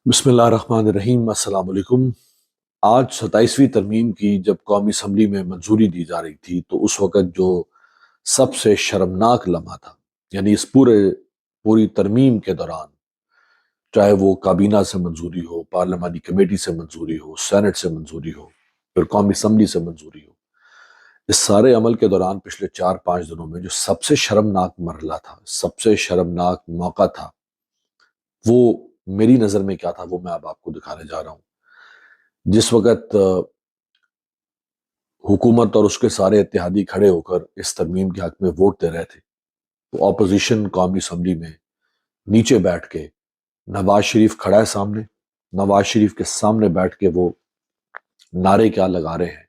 بسم اللہ الرحمن الرحیم۔ السلام علیکم۔ آج 27ویں ترمیم کی جب قومی اسمبلی میں منظوری دی جا رہی تھی تو اس وقت جو سب سے شرمناک لمحہ تھا، یعنی اس پوری ترمیم کے دوران، چاہے وہ کابینہ سے منظوری ہو، پارلیمانی کمیٹی سے منظوری ہو، سینٹ سے منظوری ہو، پھر قومی اسمبلی سے منظوری ہو، اس سارے عمل کے دوران پچھلے 4-5 دنوں میں جو سب سے شرمناک مرحلہ تھا، سب سے شرمناک موقع تھا، وہ میری نظر میں کیا تھا وہ میں اب آپ کو دکھانے جا رہا ہوں۔ جس وقت حکومت اور اس کے سارے اتحادی کھڑے ہو کر اس ترمیم کے حق میں ووٹ دے رہے تھے، تو اپوزیشن قومی اسمبلی میں نیچے بیٹھ کے نواز شریف کھڑا ہے سامنے، نواز شریف کے سامنے بیٹھ کے وہ نعرے کیا لگا رہے ہیں: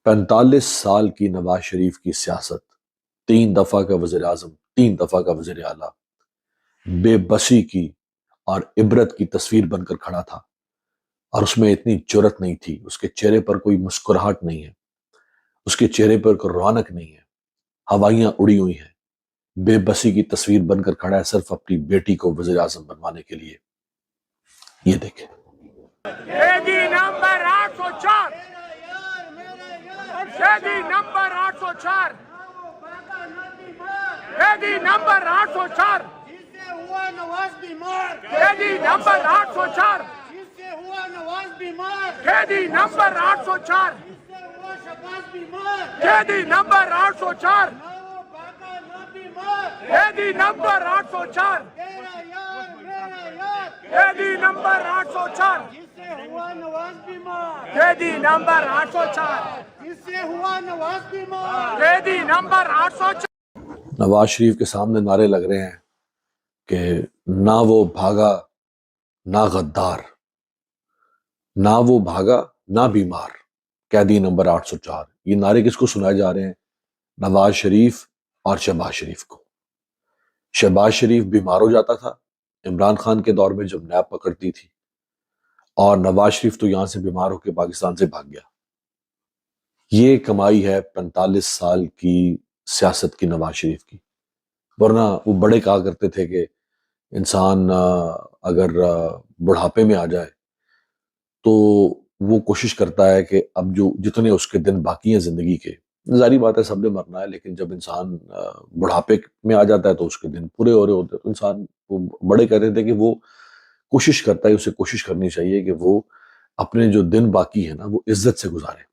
45 سال کی نواز شریف کی سیاست، 3 دفعہ کا وزیر اعظم، 3 دفعہ کا وزیر اعلیٰ، بے بسی کی اور عبرت کی تصویر بن کر کھڑا تھا، اور اس میں اتنی جرت نہیں تھی، اس کے چہرے پر کوئی مسکراہٹ نہیں ہے، اس کے چہرے پر کوئی رونق نہیں ہے، ہوائیاں اڑی ہوئی ہیں، بے بسی کی تصویر بن کر کھڑا ہے صرف اپنی بیٹی کو وزیر اعظم بنوانے کے لیے۔ یہ دیکھیں، شہیدی نمبر 804، شہیدی نمبر 804، شہیدی نمبر 804، جس سے ہوا نواز بیمار، شہیدی نمبر 804، جس سے ہوا نواز بیمار، شہیدی نمبر 804، جس سے ہوا شہباز بیمار، شہیدی نمبر 804، نہ وہ باقا نہ بیمار، شہیدی نمبر 804، تیرا یار میرا یار، شہیدی نمبر 804، جس سے ہوا نواز بیمار، شہیدی نمبر 804، جس سے ہوا نواز بیمار، شہیدی نمبر 804۔ نواز شریف کے سامنے نعرے لگ رہے ہیں کہ نہ وہ بھاگا نہ غدار، نہ وہ بھاگا نہ بیمار، قیدی نمبر 804۔ یہ نعرے کس کو سنائے جا رہے ہیں؟ نواز شریف اور شہباز شریف کو۔ شہباز شریف بیمار ہو جاتا تھا عمران خان کے دور میں جب نیب پکڑتی تھی، اور نواز شریف تو یہاں سے بیمار ہو کے پاکستان سے بھاگ گیا۔ یہ کمائی ہے 45 سال کی سیاست کی نواز شریف کی۔ ورنہ وہ بڑے کہا کرتے تھے کہ انسان اگر بڑھاپے میں آ جائے تو وہ کوشش کرتا ہے کہ اب جو جتنے اس کے دن باقی ہیں زندگی کے، ظاہری بات ہے سب نے مرنا ہے، لیکن جب انسان بڑھاپے میں آ جاتا ہے تو اس کے دن پورے ہو رہے ہوتے ہیں، تو انسان، وہ بڑے کہتے تھے کہ وہ کوشش کرتا ہے، اسے کوشش کرنی چاہیے کہ وہ اپنے جو دن باقی ہیں نا وہ عزت سے گزارے۔